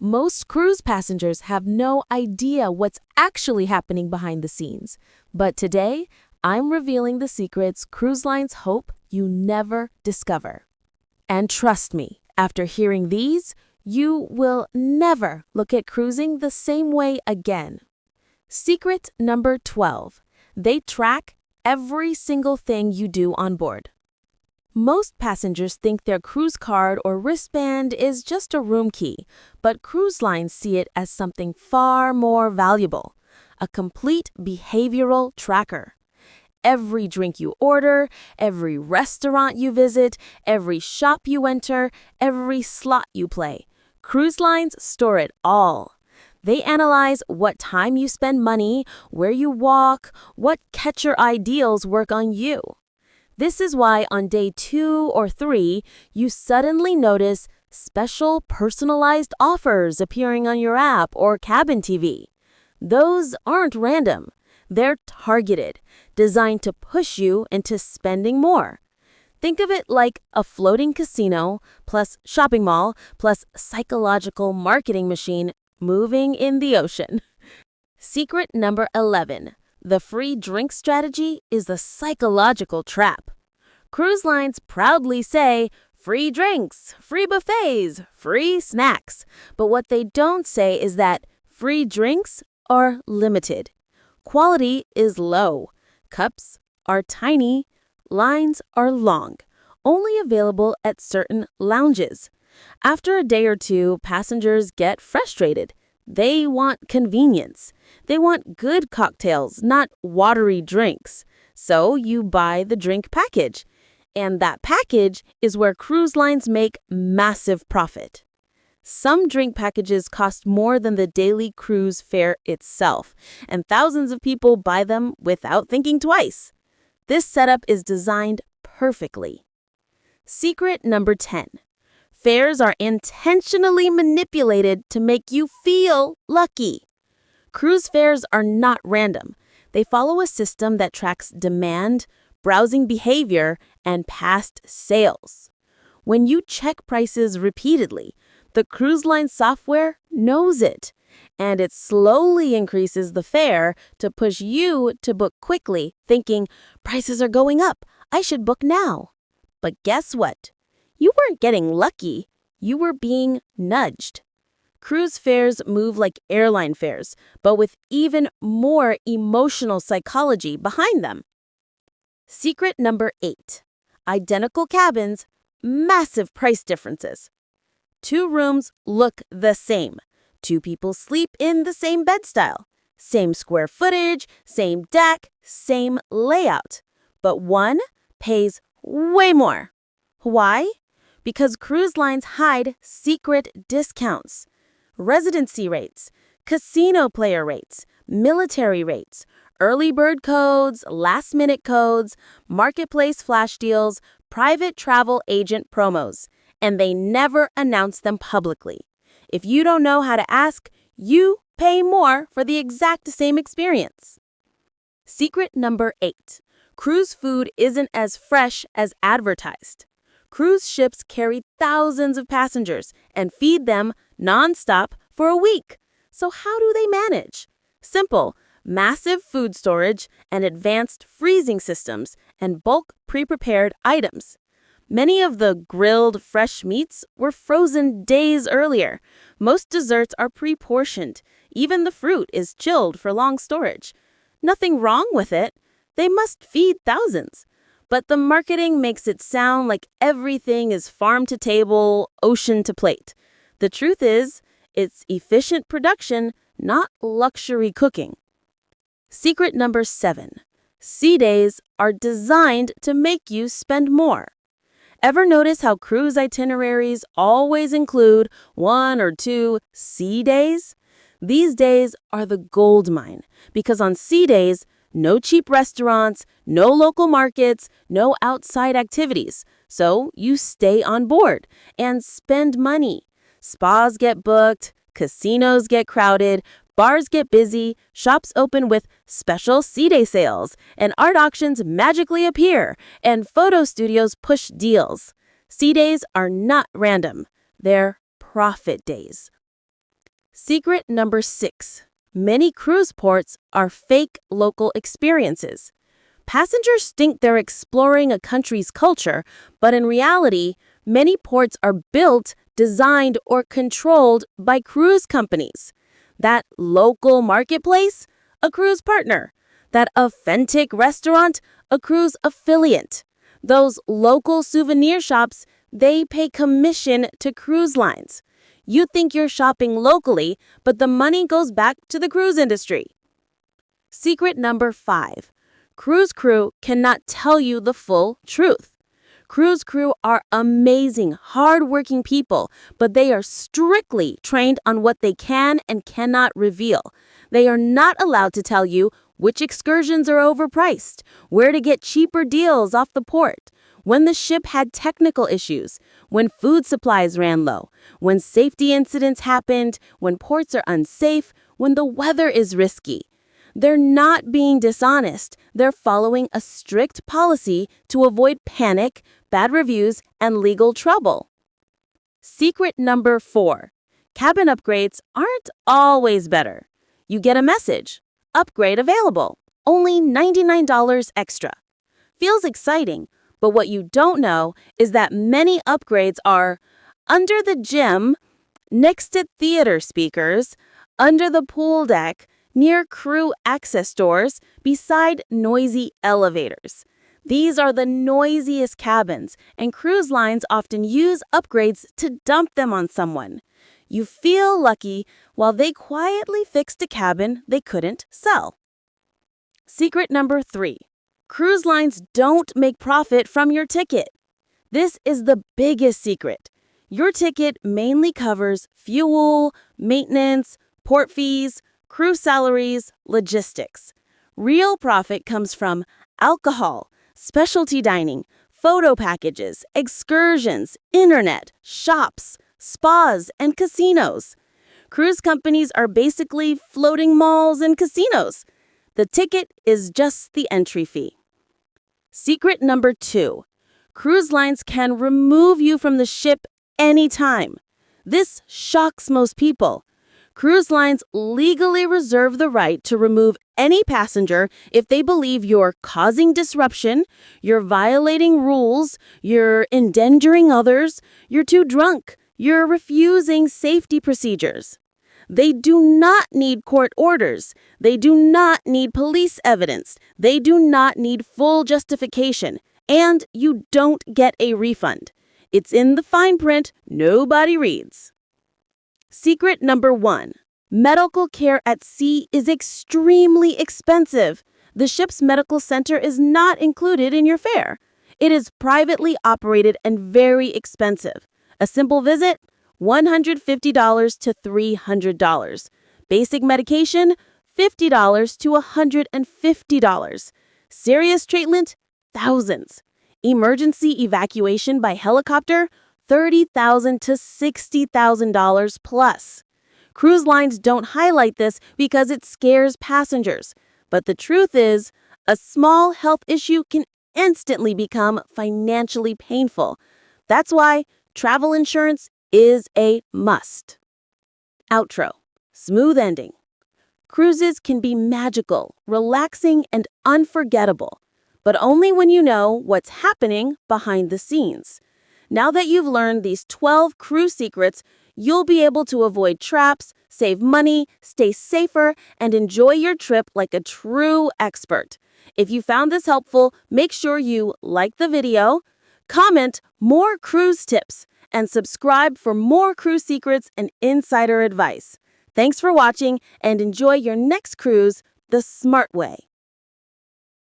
Most cruise passengers have no idea what's actually happening behind the scenes. But today, I'm revealing the secrets cruise lines hope you never discover. And trust me, after hearing these, you will never look at cruising the same way again. Secret number 12. They track every single thing you do on board. Most passengers think their cruise card or wristband is just a room key, but cruise lines see it as something far more valuable, a complete behavioral tracker. Every drink you order, every restaurant you visit, every shop you enter, every slot you play. Cruise lines store it all. They analyze what time you spend money, where you walk, what catcher ideals work on you. This is why on day 2 or 3, you suddenly notice special personalized offers appearing on your app or cabin TV. Those aren't random. They're targeted, designed to push you into spending more. Think of it like a floating casino plus shopping mall plus psychological marketing machine moving in the ocean. Secret number 11. The free drink strategy is a psychological trap. Cruise lines proudly say, free drinks, free buffets, free snacks. But what they don't say is that free drinks are limited. Quality is low. Cups are tiny. Lines are long. Only available at certain lounges. After a day or two, passengers get frustrated. They want convenience. They want good cocktails, not watery drinks. So you buy the drink package. And that package is where cruise lines make massive profit. Some drink packages cost more than the daily cruise fare itself, and thousands of people buy them without thinking twice. This setup is designed perfectly. Secret number 10. Fares are intentionally manipulated to make you feel lucky. Cruise fares are not random. They follow a system that tracks demand, browsing behavior, and past sales. When you check prices repeatedly, the cruise line software knows it, and it slowly increases the fare to push you to book quickly, thinking, prices are going up, I should book now. But guess what? You weren't getting lucky, you were being nudged. Cruise fares move like airline fares, but with even more emotional psychology behind them. Secret number 8. Identical cabins, massive price differences. 2 rooms look the same. 2 people sleep in the same bed style. Same square footage, same deck, same layout. But one pays way more. Why? Because cruise lines hide secret discounts. Residency rates, casino player rates, military rates, early bird codes, last-minute codes, marketplace flash deals, private travel agent promos. And they never announce them publicly. If you don't know how to ask, you pay more for the exact same experience. Secret number 8. Cruise food isn't as fresh as advertised. Cruise ships carry thousands of passengers and feed them nonstop for a week. So how do they manage? Simple. Massive food storage and advanced freezing systems and bulk pre-prepared items. Many of the grilled fresh meats were frozen days earlier. Most desserts are pre-portioned. Even the fruit is chilled for long storage. Nothing wrong with it. They must feed thousands. But the marketing makes it sound like everything is farm to table, ocean to plate. The truth is, it's efficient production, not luxury cooking. Secret number 7. Sea days are designed to make you spend more. Ever notice how cruise itineraries always include 1 or 2 sea days? These days are the gold mine because on sea days, no cheap restaurants, no local markets, no outside activities. So you stay on board and spend money. Spas get booked, casinos get crowded, bars get busy, shops open with special sea day sales, and art auctions magically appear, and photo studios push deals. Sea days are not random. They're profit days. Secret number 6. Many cruise ports are fake local experiences. Passengers think they're exploring a country's culture, but in reality, many ports are built, designed, or controlled by cruise companies. That local marketplace? A cruise partner. That authentic restaurant? A cruise affiliate. Those local souvenir shops, they pay commission to cruise lines. You think you're shopping locally, but the money goes back to the cruise industry. Secret number 5. Cruise crew cannot tell you the full truth. Cruise crew are amazing, hardworking people, but they are strictly trained on what they can and cannot reveal. They are not allowed to tell you which excursions are overpriced, where to get cheaper deals off the port, when the ship had technical issues, when food supplies ran low, when safety incidents happened, when ports are unsafe, when the weather is risky. They're not being dishonest. They're following a strict policy to avoid panic, bad reviews, and legal trouble. Secret number 4. Cabin upgrades aren't always better. You get a message. Upgrade available. Only $99 extra. Feels exciting, but what you don't know is that many upgrades are under the gym, next to theater speakers, under the pool deck, near crew access doors, beside noisy elevators. These are the noisiest cabins, and cruise lines often use upgrades to dump them on someone. You feel lucky while they quietly fixed a cabin they couldn't sell. Secret number 3. Cruise lines don't make profit from your ticket. This is the biggest secret. Your ticket mainly covers fuel, maintenance, port fees, crew salaries, logistics. Real profit comes from alcohol, specialty dining, photo packages, excursions, internet, shops, spas, and casinos. Cruise companies are basically floating malls and casinos. The ticket is just the entry fee. Secret number 2. Cruise lines can remove you from the ship anytime. This shocks most people. Cruise lines legally reserve the right to remove any passenger if they believe you're causing disruption, you're violating rules, you're endangering others, you're too drunk, you're refusing safety procedures. They do not need court orders. They do not need police evidence. They do not need full justification. And you don't get a refund. It's in the fine print nobody reads. Secret number 1. Medical care at sea is extremely expensive. The ship's medical center is not included in your fare. It is privately operated and very expensive. A simple visit? $150 to $300. Basic medication? $50 to $150. Serious treatment? Thousands. Emergency evacuation by helicopter? $30,000 to $60,000 plus. Cruise lines don't highlight this because it scares passengers. But the truth is, a small health issue can instantly become financially painful. That's why travel insurance is a must. Outro. Smooth ending. Cruises can be magical, relaxing, and unforgettable, but only when you know what's happening behind the scenes. Now that you've learned these 12 cruise secrets, you'll be able to avoid traps, save money, stay safer, and enjoy your trip like a true expert. If you found this helpful, make sure you like the video, comment more cruise tips, and subscribe for more cruise secrets and insider advice. Thanks for watching, and enjoy your next cruise the smart way.